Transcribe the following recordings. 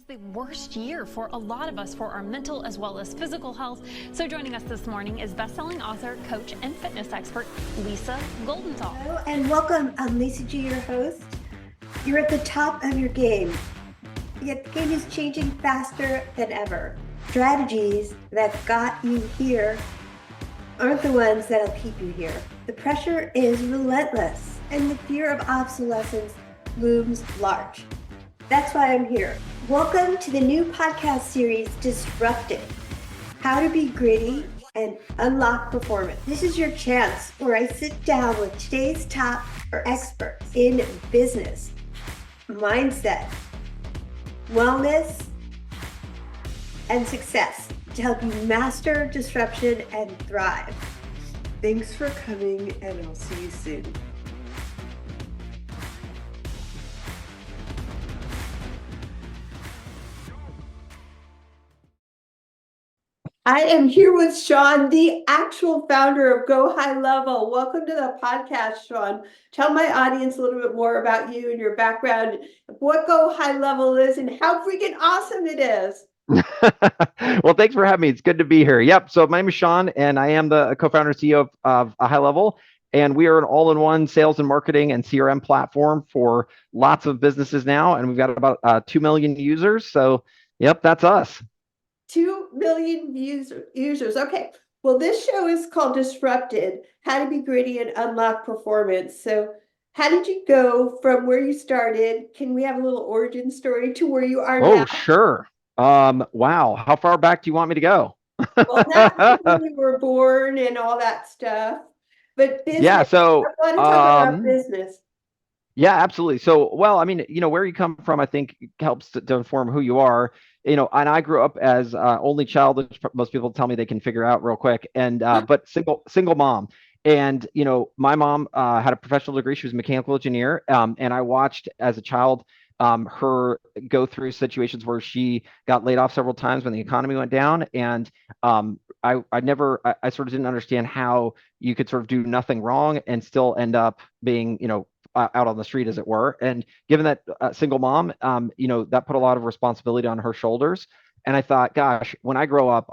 the worst year for a lot of us for our mental as well as physical health. So joining us this morning is best-selling author, coach, and fitness expert, Lisa Goldenthal. Hello and welcome. I'm Lisa G, your host. You're at the top of your game, yet the game is changing faster than ever. Strategies that got you here aren't the ones that'll keep you here. The pressure is relentless and the fear of obsolescence looms large. That's why I'm here. Welcome to the new podcast series, Disrupted: How to Be Gritty and Unlock Performance. This is your chance where I sit down with today's top experts in business, mindset, wellness, and success to help you master disruption and thrive. Thanks for coming, and I'll see you soon. I am here with Shaun, the actual founder of Go High Level. Welcome to the podcast, Shaun. Tell my audience a little bit more about you and your background, what Go High Level is, and how freaking awesome it is. Well, thanks for having me. It's good to be here. Yep. So my name is Shaun, and I am the co-founder and CEO of High Level. And we are an all-in-one sales and marketing and CRM platform for lots of businesses now. And we've got about 2 million users. So, yep, that's us. 2 million users. Okay. Well, this show is called Disrupted: How to Be Gritty and Unlock Performance. So how did you go from where you started? Can we have a little origin story to where you are now? Oh, sure. Wow. How far back do you want me to go? Well, not when you were born and all that stuff, but business. Yeah. So I want to talk about business. Yeah, absolutely. So, well, I mean, where you come from, I think helps to inform who you are. And I grew up as only child, which most people tell me they can figure out real quick. And but single mom. And my mom had a professional degree. She was a mechanical engineer. And I watched as a child her go through situations where she got laid off several times when the economy went down. And I sort of didn't understand how you could sort of do nothing wrong and still end up being, out on the street, as it were. And given that single mom, that put a lot of responsibility on her shoulders. And I thought, gosh, when I grow up,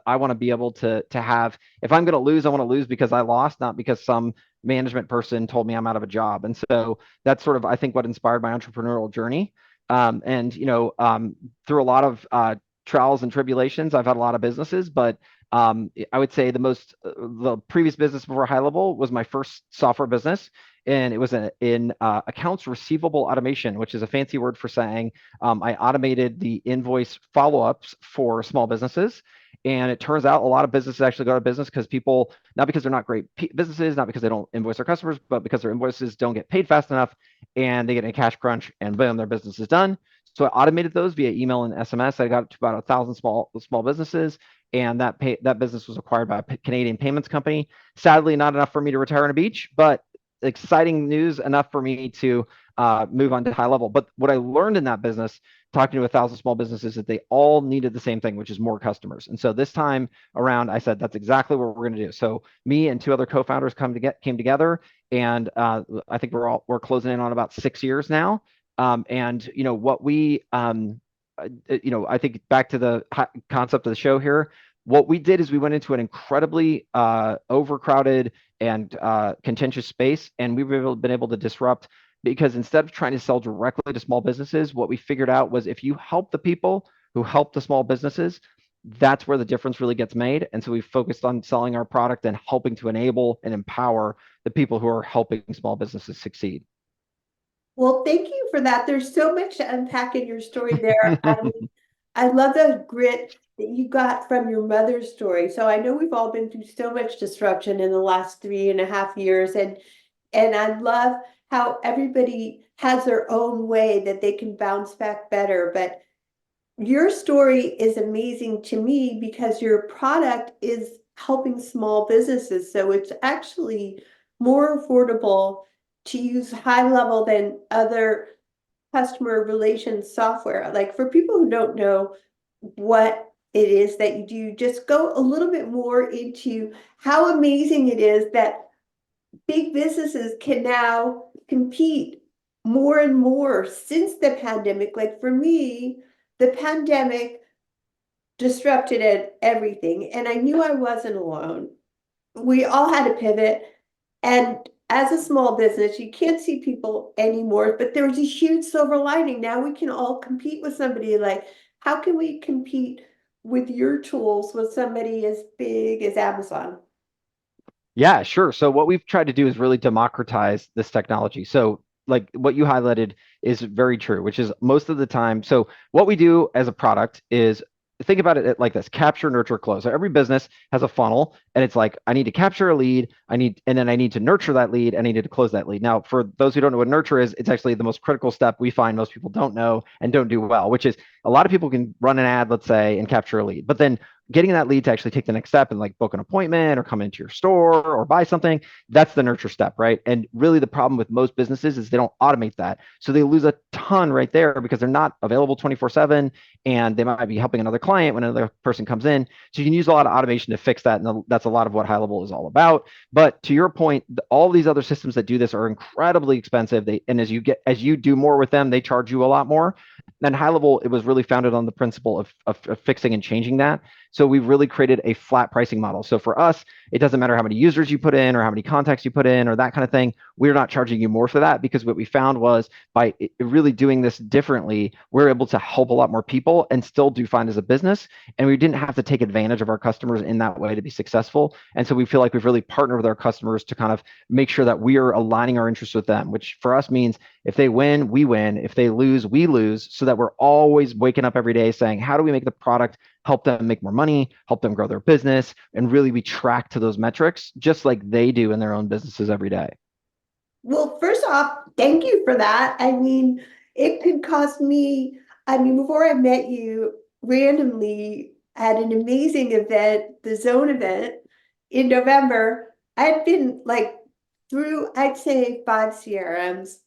I want to be able to have, if I'm going to lose, I want to lose because I lost, not because some management person told me I'm out of a job. And so that's sort of, I think, what inspired my entrepreneurial journey. Through a lot of trials and tribulations, I've had a lot of businesses, but I would say the previous business before High Level was my first software business. And it was in accounts receivable automation, which is a fancy word for saying I automated the invoice follow-ups for small businesses. And it turns out a lot of businesses actually go out of business because people, not because they're not great businesses, not because they don't invoice their customers, but because their invoices don't get paid fast enough and they get in a cash crunch and boom, their business is done. So I automated those via email and SMS. I got it to about 1,000 small businesses. And that business was acquired by a Canadian payments company. Sadly, not enough for me to retire on a beach, but exciting news enough for me to move on to High Level. But what I learned in that business, talking to 1,000 small businesses, is that they all needed the same thing, which is more customers. And so this time around, I said, that's exactly what we're going to do. So me and 2 other co-founders came together, and I think we're closing in on about 6 years now. What we, I think back to the concept of the show here, what we did is we went into an incredibly overcrowded and contentious space, and we've been able to disrupt, because instead of trying to sell directly to small businesses, what we figured out was if you help the people who help the small businesses, that's where the difference really gets made. And so we focused on selling our product and helping to enable and empower the people who are helping small businesses succeed. Well, thank you for that. There's so much to unpack in your story there. I love the grit that you got from your mother's story. So I know we've all been through so much disruption in the last 3.5 years. And I love how everybody has their own way that they can bounce back better. But your story is amazing to me because your product is helping small businesses. So it's actually more affordable to use High Level than other customer relations software. Like, for people who don't know what it is that you do, just go a little bit more into how amazing it is that big businesses can now compete more and more since the pandemic. Like, for me, the pandemic disrupted everything, and I knew I wasn't alone. We all had to pivot, and as a small business, you can't see people anymore, but there was a huge silver lining. Now we can all compete with somebody. Like, how can we compete with your tools with somebody as big as Amazon? Yeah, sure. So what we've tried to do is really democratize this technology. So like what you highlighted is very true, which is most of the time. So what we do as a product is think about it like this: capture, nurture, close. So every business has a funnel, and it's like I need to capture a lead, and then I need to nurture that lead, and I need to close that lead. Now, for those who don't know what nurture is, it's actually the most critical step we find most people don't know and don't do well, which is a lot of people can run an ad, let's say, and capture a lead, but then getting that lead to actually take the next step and like book an appointment or come into your store or buy something, that's the nurture step, right? And really the problem with most businesses is they don't automate that. So they lose a ton right there because they're not available 24/7, and they might be helping another client when another person comes in. So you can use a lot of automation to fix that. And that's a lot of what High Level is all about. But to your point, all these other systems that do this are incredibly expensive. And as you do more with them, they charge you a lot more. And High Level, it was really founded on the principle of fixing and changing that. So we've really created a flat pricing model. So for us, it doesn't matter how many users you put in or how many contacts you put in or that kind of thing. We're not charging you more for that, because what we found was by really doing this differently, we're able to help a lot more people and still do fine as a business. And we didn't have to take advantage of our customers in that way to be successful. And so we feel like we've really partnered with our customers to kind of make sure that we are aligning our interests with them, which for us means if they win, we win. If they lose, we lose, so that we're always waking up every day saying, how do we make the product help them make more money, help them grow their business, and really we track to those metrics just like they do in their own businesses every day. Well, first off, thank you for that. I mean, it could cost me, I mean, before I met you, randomly at an amazing event, the Zone event in November, I'd been like through, I'd say 5 CRMs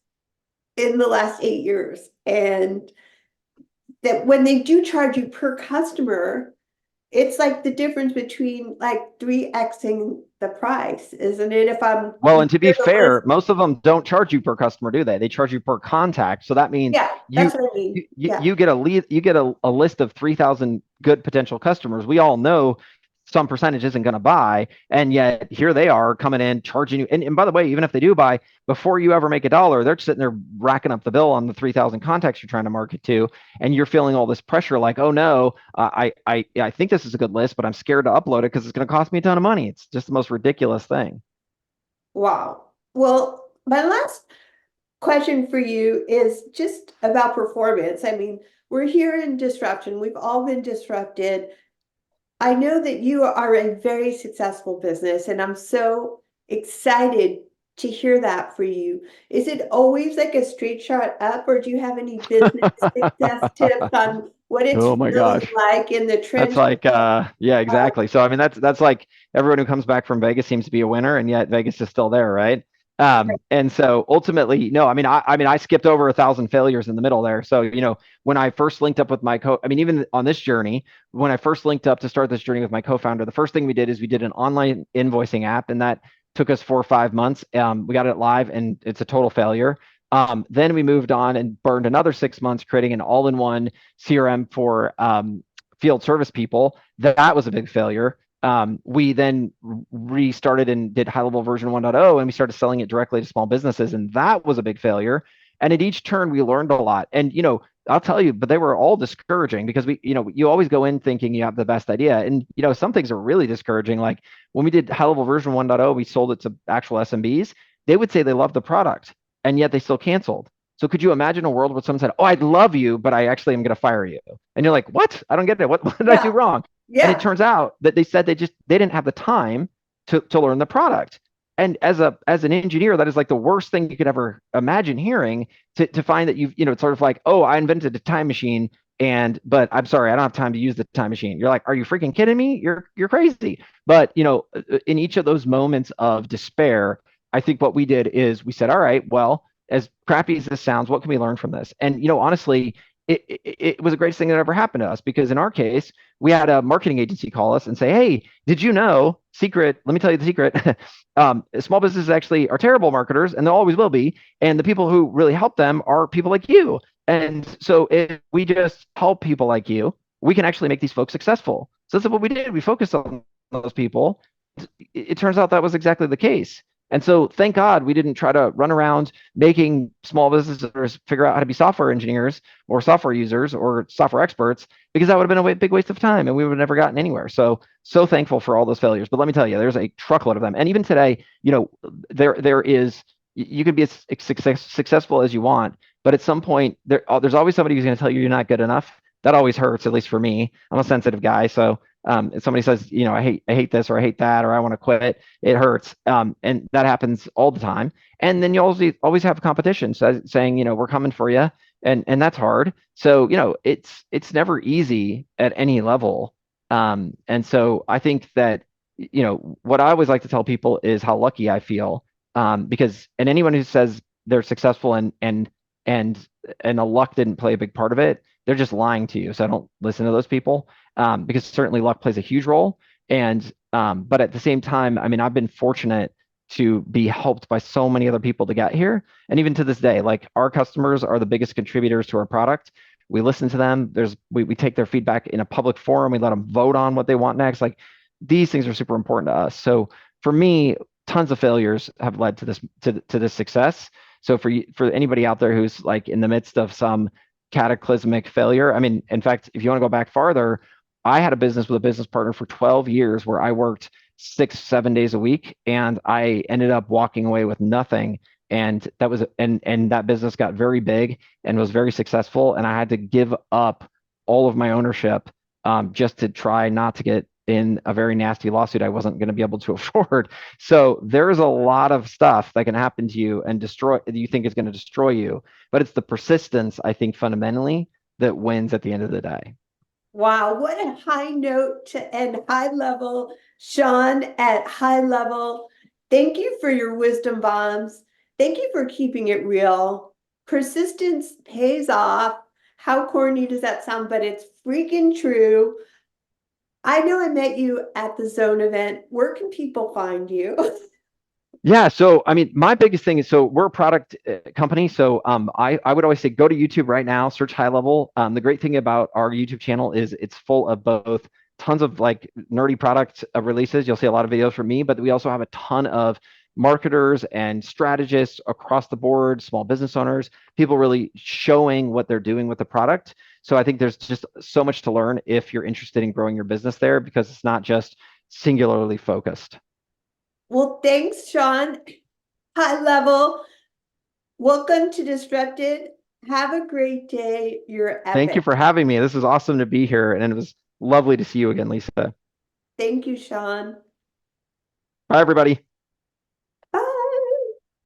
in the last 8 years. And that when they do charge you per customer, it's like the difference between like 3xing the price, isn't it? If I'm Well, and to be fair, most of them don't charge you per customer, do they? They charge you per contact. So that means yeah, you that's what I mean. Yeah. you get a lead, you get a list of 3,000 good potential customers. We all know some percentage isn't going to buy, and yet here they are coming in charging you. And by the way, even if they do buy, before you ever make a dollar, they're sitting there racking up the bill on the 3,000 contacts you're trying to market to, and you're feeling all this pressure, like, oh no, I think this is a good list, but I'm scared to upload it because it's going to cost me a ton of money. It's just the most ridiculous thing. Wow. Well, my last question for you is just about performance. I mean, we're here in disruption. We've all been disrupted. I know that you are a very successful business, and I'm so excited to hear that for you. Is it always like a straight shot up, or do you have any business success tips on what it's Oh my really gosh. like in the That's trenches? like, yeah, exactly. So I mean, that's like everyone who comes back from Vegas seems to be a winner, and yet Vegas is still there, right? And so ultimately, no, I skipped over 1,000 failures in the middle there. So when I first linked up with even on this journey, when I first linked up to start this journey with my co-founder, the first thing we did is we did an online invoicing app, and that took us 4 or 5 months. We got it live, and it's a total failure. Then we moved on and burned another 6 months creating an all-in-one CRM for field service people. That was a big failure. We then restarted and did High Level version 1.0, and we started selling it directly to small businesses, and that was a big failure. And at each turn, we learned a lot. And I'll tell you, but they were all discouraging because you always go in thinking you have the best idea, and some things are really discouraging. Like when we did High Level version 1.0, we sold it to actual SMBs. They would say they love the product, and yet they still canceled. So could you imagine a world where someone said, "Oh, I'd love you, but I actually am going to fire you," and you're like, "What? I don't get it. What did I do wrong?" And it turns out that they said they didn't have the time to learn the product. And as an engineer, that is like the worst thing you could ever imagine hearing, to find that it's sort of like, oh, I invented a time machine, but I'm sorry, I don't have time to use the time machine. You're like, are you freaking kidding me? You're crazy. But in each of those moments of despair, I think what we did is we said, all right, well, as crappy as this sounds, what can we learn from this? And honestly, it was the greatest thing that ever happened to us, because in our case, we had a marketing agency call us and say, hey, did you know, secret, let me tell you the secret. Small businesses actually are terrible marketers, and they always will be. And the people who really help them are people like you. And so if we just help people like you, we can actually make these folks successful. So that's what we did. We focused on those people. It turns out that was exactly the case. And so thank God we didn't try to run around making small businesses figure out how to be software engineers or software users or software experts, because that would have been a big waste of time and we would have never gotten anywhere. So thankful for all those failures. But let me tell you, there's a truckload of them. And even today, there is, you can be as successful as you want, but at some point there's always somebody who's going to tell you you're not good enough. That always hurts, at least for me. I'm a sensitive guy. So if somebody says, I hate this or I hate that or I want to quit, it hurts. And that happens all the time. And then you always have competition saying, we're coming for you. And that's hard. So, it's never easy at any level. And so I think that, what I always like to tell people is how lucky I feel. And anyone who says they're successful and the luck didn't play a big part of it, they're just lying to you. So I don't listen to those people, because certainly luck plays a huge role. But at the same time, I mean, I've been fortunate to be helped by so many other people to get here. And even to this day, like our customers are the biggest contributors to our product. We listen to them. We take their feedback in a public forum. We let them vote on what they want next. Like these things are super important to us. So for me, tons of failures have led to this success. So for anybody out there who's like in the midst of some cataclysmic failure, I mean, in fact, if you want to go back farther, I had a business with a business partner for 12 years where I worked 6-7 days a week, and I ended up walking away with nothing. And that business got very big and was very successful. And I had to give up all of my ownership, just to try not to get in a very nasty lawsuit I wasn't going to be able to afford. So there's a lot of stuff that can happen to you and you think is going to destroy you, but it's the persistence, I think, fundamentally that wins at the end of the day. Wow, what a high note to end high level. Shaun, at high level, thank you for your wisdom bombs. Thank you for keeping it real. Persistence pays off. How corny does that sound? But it's freaking true. I know I met you at the Zone event. Where can people find you? Yeah. So, I mean, my biggest thing is, so we're a product company. So, I would always say, go to YouTube right now, search high level. The great thing about our YouTube channel is it's full of both tons of like nerdy product releases. You'll see a lot of videos from me, but we also have a ton of marketers and strategists across the board, small business owners, people really showing what they're doing with the product. So I think there's just so much to learn if you're interested in growing your business there, because it's not just singularly focused. Well, thanks, Shaun. High level. Welcome to Disrupted. Have a great day. You're Thank you epic. for having me. This is awesome to be here, and it was lovely to see you again, Lisa. Thank you, Shaun. Bye, everybody.